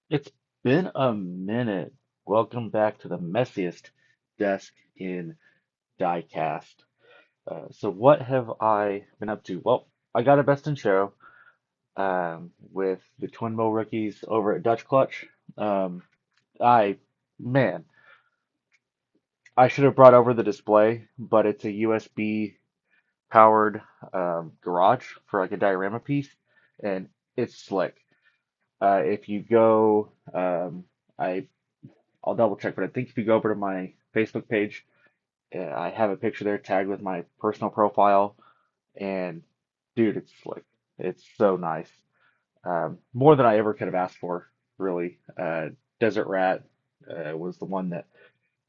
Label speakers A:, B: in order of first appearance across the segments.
A: It's been a minute. Welcome back to the messiest desk in Diecast. So what have I been up to? Well, I got a best in show with the Twin Mill rookies over at Dutch Clutch. Um, I man, I should have brought over the display, but it's a USB powered garage for like a diorama piece, and it's slick. If you go, I I'll double check, but I think if you go over to my Facebook page, I have a picture there tagged with my personal profile, and dude, it's so nice. More than I ever could have asked for, really. Desert Rat was the one that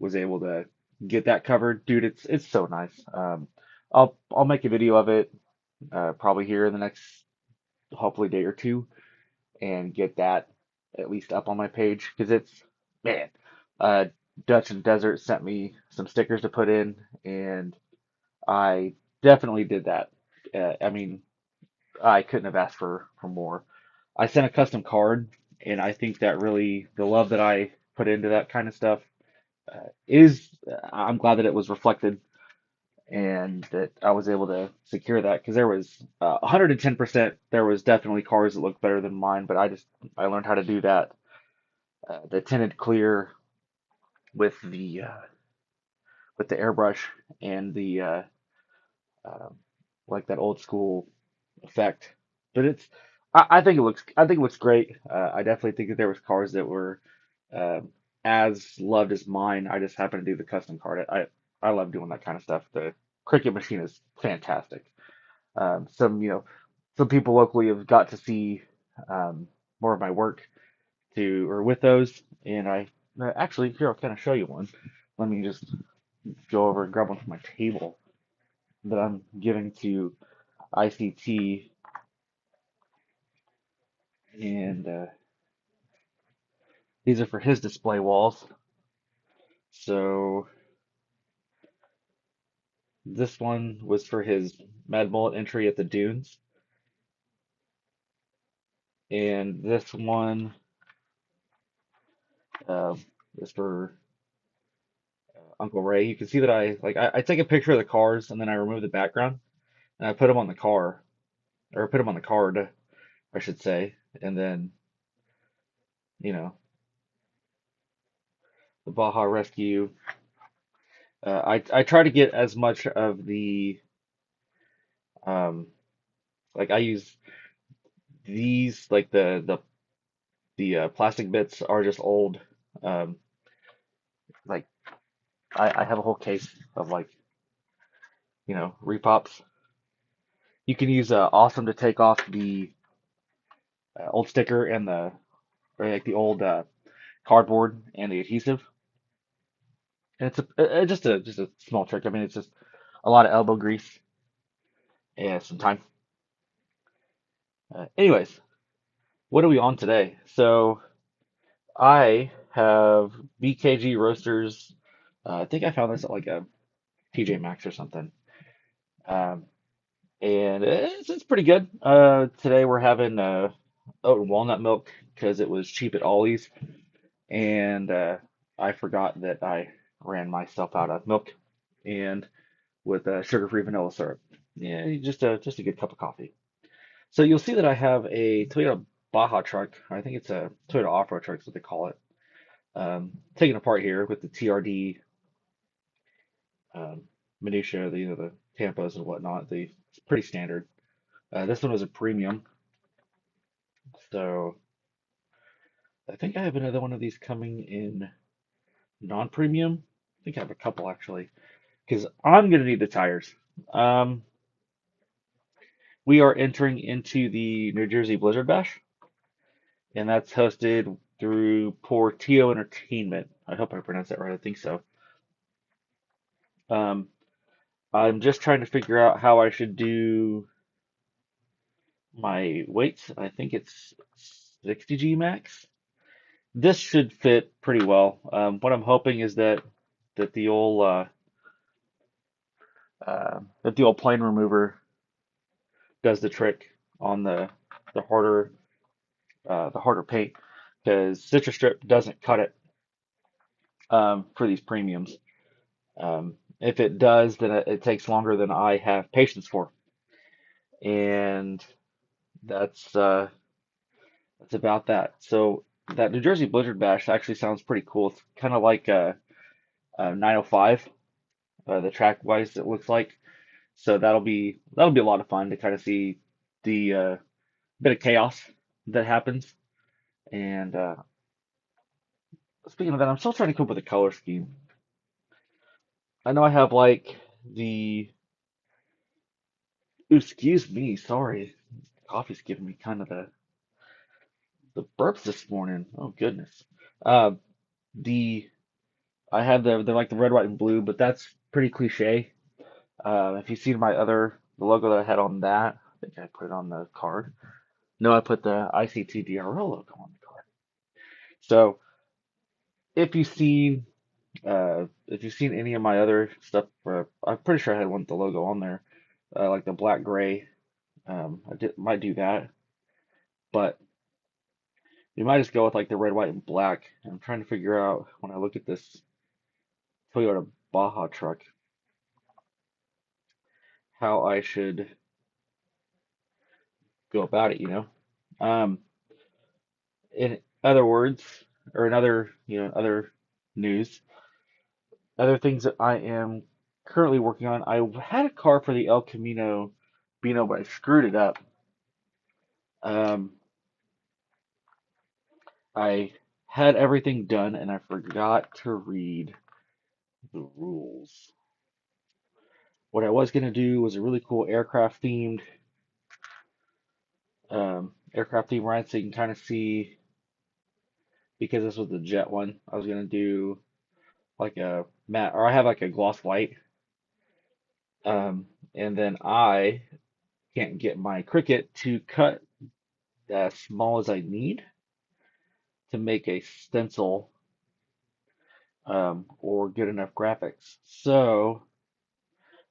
A: was able to get that covered. Dude, it's so nice. I'll make a video of it probably here in the next hopefully day or two and get that at least up on my page because it's man. Uh, Dutch and Desert sent me some stickers to put in, and I definitely did that. I mean, I couldn't have asked for more. I sent a custom card, and I think that really the love that I put into that kind of stuff is. I'm glad that it was reflected and that I was able to secure that because there was 110%. There was definitely cars that looked better than mine, but I learned how to do that. The tinted clear with the airbrush and the um, like that old school effect. But I think it looks great. I definitely think that there was cars that were um as loved as mine. I just happened to do the custom card. I love doing that kind of stuff. The Cricut machine is fantastic. Some people locally have got to see more of my work to or with those, and I actually here I'll kind of show you one. Let me just go over and grab one from my table that I'm giving to ICT, and these are for his display walls. So this one was for his Mad Mullet entry at the Dunes, and this one uh, is for Uncle Ray. You can see that I take a picture of the cars and then I remove the background and I put them on the car or put them on the card, I should say, and then you know the Baja Rescue. I try to get as much of the um, like I use these like the plastic bits are just old. Um, like I have a whole case of like repops. You can use awesome to take off the old sticker and the or like the old cardboard and the adhesive. And it's just a small trick. I mean, it's just a lot of elbow grease and some time. Anyways, what are we on today? So I have BKG roasters. I think I found this at like a TJ Maxx or something. Um, and it's pretty good. Today we're having oat and walnut milk because it was cheap at Ollie's, and I forgot that I ran myself out of milk and with sugar-free vanilla syrup. Yeah, just a good cup of coffee. So you'll see that I have a Toyota Baja truck. I think it's a Toyota off-road truck, is what they call it. Taken apart here with the TRD um, minutia, the tampos and whatnot. It's pretty standard. This one was a premium, so I think I have another one of these coming in non-premium. I think I have a couple actually, because I'm gonna need the tires. Um, we are entering into the New Jersey Blizzard Bash, and that's hosted through Portillo Entertainment. I hope I pronounced that right. I think so. Um, I'm just trying to figure out how I should do my weights. I think it's 60G max. This should fit pretty well. What I'm hoping is that the old that the old plane remover does the trick on the harder paint. because Citrus Strip doesn't cut it for these premiums. If it does, then it takes longer than I have patience for, and that's that's about that. So that New Jersey Blizzard Bash actually sounds pretty cool. It's kind of like 905, the track wise it looks like. So that'll be a lot of fun to kind of see the bit of chaos that happens. And speaking of that, I'm still trying to come up with a color scheme. I know I have like the ooh, excuse me, sorry. Coffee's giving me kind of the burps this morning. Oh goodness. Uh, the I have they're like the red, white, and blue, but that's pretty cliche. If you see the logo that I had on that, I think I put it on the card. No, I put the ICTDRL logo on the card. So if you've seen if you've seen any of my other stuff, I'm pretty sure I had one with the logo on there, like the black gray. Might do that, but you might just go with like the red, white, and black. I'm trying to figure out when I look at this Toyota Baja truck how I should go about it, you know? Um, in other words, or in other, other news, other things that I am currently working on, I had a car for the El Camino Beano, but I screwed it up. Um, I had everything done and I forgot to read the rules. What I was going to do was a really cool aircraft themed ride so you can kind of see, because this was the jet one, I was going to do like a matte, or I have like a gloss white. And then I can't get my Cricut to cut as small as I need to make a stencil or good enough graphics. So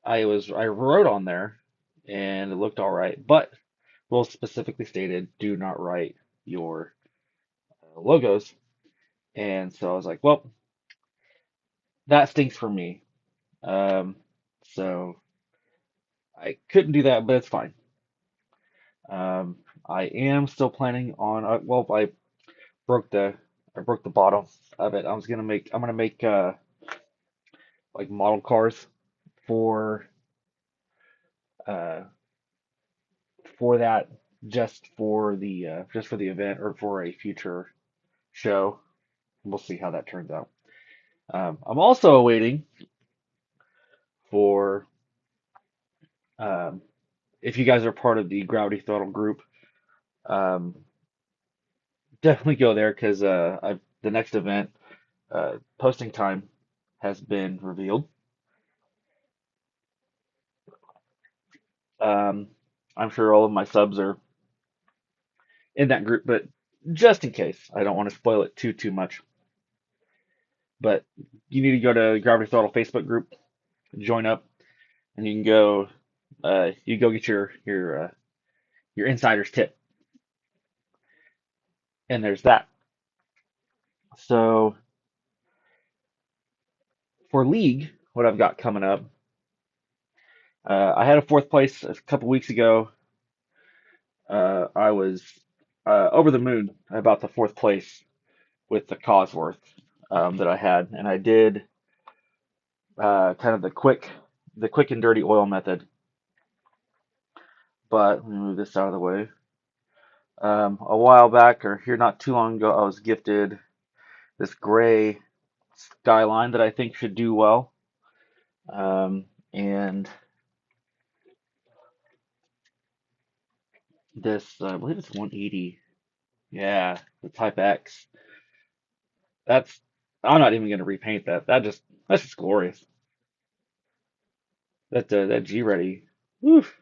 A: I wrote on there and it looked all right, but rules specifically stated do not write your logos. And so I was like, well, that stinks for me. Um, so I couldn't do that, but it's fine. Um, I am still planning on, well, broke the I broke the bottom of it. I'm gonna make like model cars for uh for that just for the event or for a future show. We'll see how that turns out. I'm also waiting for um if you guys are part of the Gravity Throttle group, um definitely go there because the next event posting time has been revealed. Um, I'm sure all of my subs are in that group, but just in case, I don't want to spoil it too much. But you need to go to Gravity Throttle Facebook group, join up, and you can go. You go get your insider's tip, and there's that. So for League, what I've got coming up, I had a fourth place a couple weeks ago. I was over the moon about the fourth place with the Cosworth that I had, and I did kind of the quick and dirty oil method. But let me move this out of the way. A while back, or here not too long ago, I was gifted this gray Skyline that I think should do well. And this, I believe it's 180. Yeah, the Type X. That's, I'm not even going to repaint that. That's just glorious. That G Ready. Woof,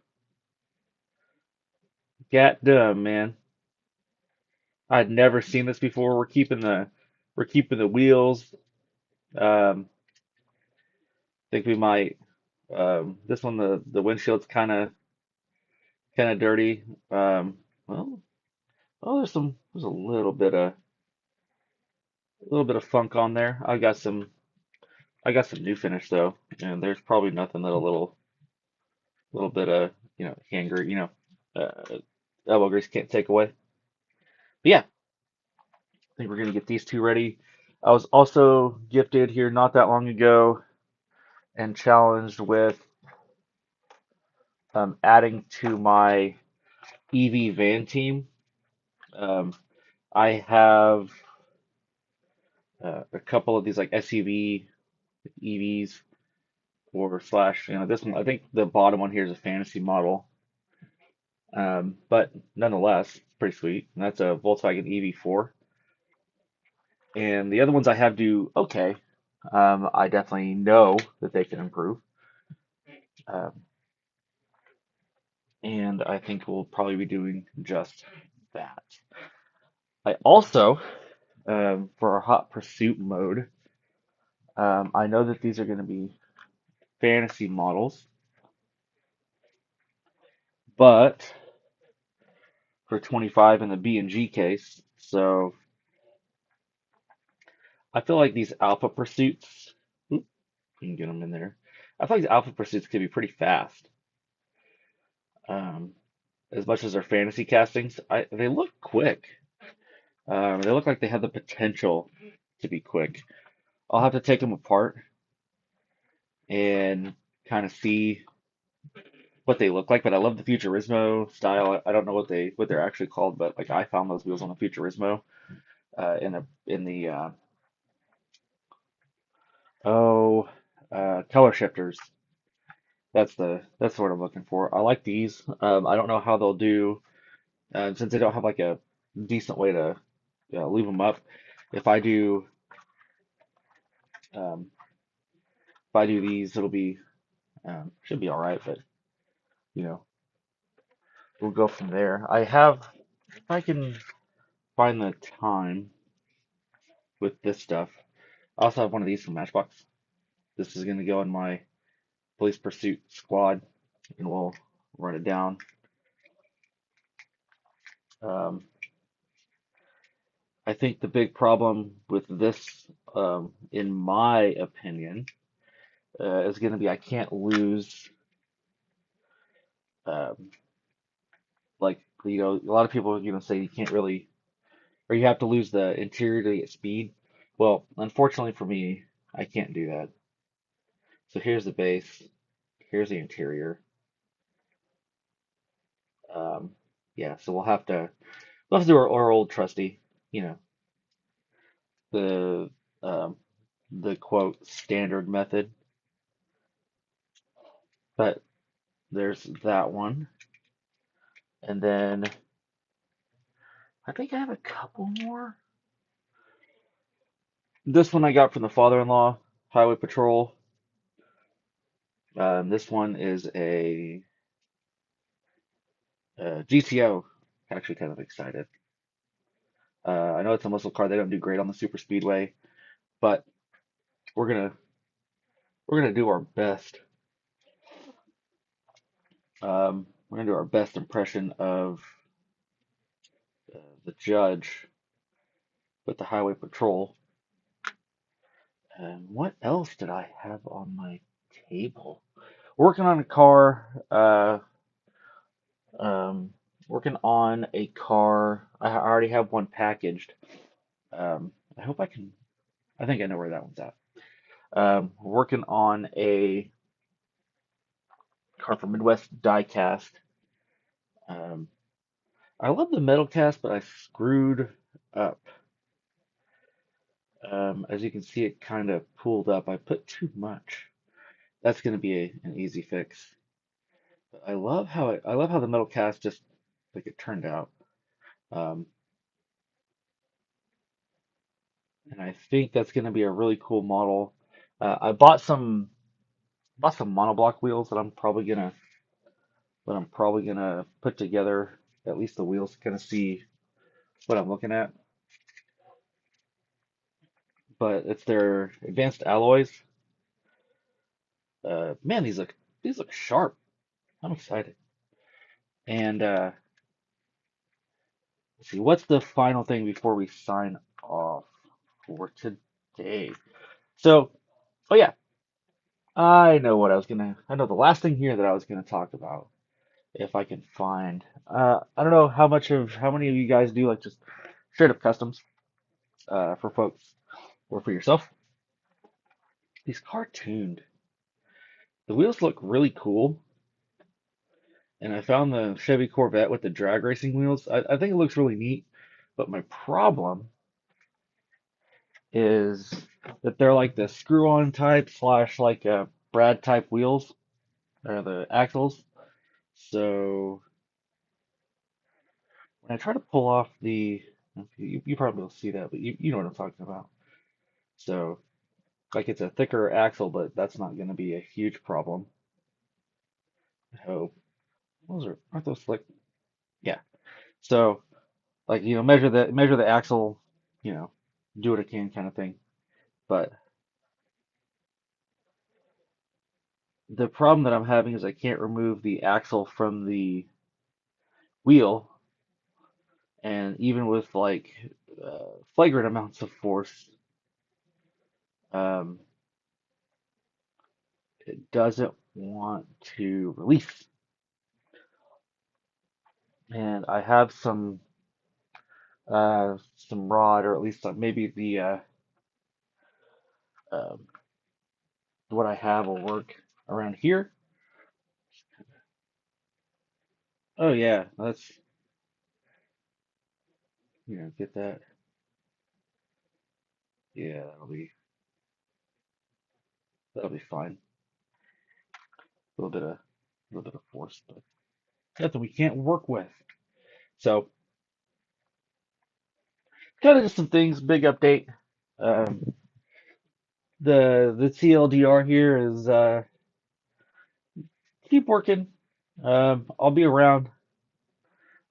A: got done, man. I'd never seen this before. We're keeping the wheels. Think we might. This one, the windshield's kind of dirty. Well, oh, there's a little bit of. A little bit of funk on there. I got some new finish though, and there's probably nothing that a little bit of hand grease, elbow grease can't take away. But yeah, I think we're gonna get these two ready. I was also gifted here not that long ago and challenged with adding to my EV van team. Um, I have a couple of these like SUV EVs or slash, this one. I think the bottom one here is a fantasy model, but nonetheless, it's pretty sweet. And that's a Volkswagen EV4. And the other ones I have do okay. I definitely know that they can improve. Um, and I think we'll probably be doing just that. I also, for our hot pursuit mode, I know that these are going to be fantasy models, but for 25 in the B and G case. So I feel like these alpha pursuits, oop, you can get them in there. I feel like these alpha pursuits could be pretty fast. Um, as much as their fantasy castings, they look quick. They look like they have the potential to be quick. I'll have to take them apart and kind of see what they look like. But I love the Futurismo style. I don't know what they're actually called, but like I found those wheels on the Futurismo in the oh color shifters. That's what I'm looking for. I like these. I don't know how they'll do since they don't have like a decent way to leave them up. If I do um, if I do these, it'll be should be all right. But you know, we'll go from there. If I can find the time with this stuff. I also have one of these from Matchbox. This is gonna go in my police pursuit squad, and we'll run it down. Um, I think the big problem with this, in my opinion, is going to be I can't lose, um, like, a lot of people, say you can't really, or you have to lose the interior to get speed. Well, unfortunately for me, I can't do that. So here's the base, here's the interior. Um, yeah, so we'll have to do our old trusty, you know, the, um, the quote standard method. But there's that one. And then I think I have a couple more. This one I got from the father-in-law, Highway Patrol. This one is a GTO. Actually, kind of excited. I know it's a muscle car. They don't do great on the super speedway, but we're gonna we're gonna do our best. We're gonna do our best impression of the judge with the Highway Patrol. And what else did I have on my table? Working on a car. Um, Working on a car. I already have one packaged. I hope I can. I think I know where that one's at. Working on a car from Midwest Diecast. Um, I love the metal cast, but I screwed up. As you can see, it kind of pulled up. I put too much. That's going to be an easy fix. But I love how the metal cast just like it turned out. Um, and I think that's going to be a really cool model. I bought some monoblock wheels that I'm probably gonna put together at least the wheels to kind of see what I'm looking at. But it's their advanced alloys. Man, these look sharp. I'm excited. And let's see, what's the final thing before we sign off? for today. So, oh yeah, I know the last thing here that I was gonna talk about, if I can find. I don't know how many of you guys do like just straight up customs, for folks or for yourself. These cartooned, the wheels look really cool, and I found the Chevy Corvette with the drag racing wheels. I think it looks really neat, but my problem is that they're like the screw-on type slash like Brad type wheels, or the axles. So when I try to pull off you probably will see that, but you know what I'm talking about. So like it's a thicker axle, but that's not going to be a huge problem. I hope. Aren't those slick? Yeah. So like measure the axle, you know, do what I can kind of thing. But the problem that I'm having is I can't remove the axle from the wheel, and even with like flagrant amounts of force, um, it doesn't want to release. And I have some rod, or at least maybe the um, what I have will work around here. Oh yeah, let's get that. Yeah, that'll be fine. A little bit of force, but nothing we can't work with. So kind of just some things. Big update. Um, the TLDR here is keep working. I'll be around.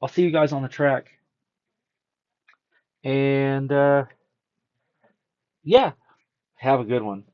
A: I'll see you guys on the track. And yeah, have a good one.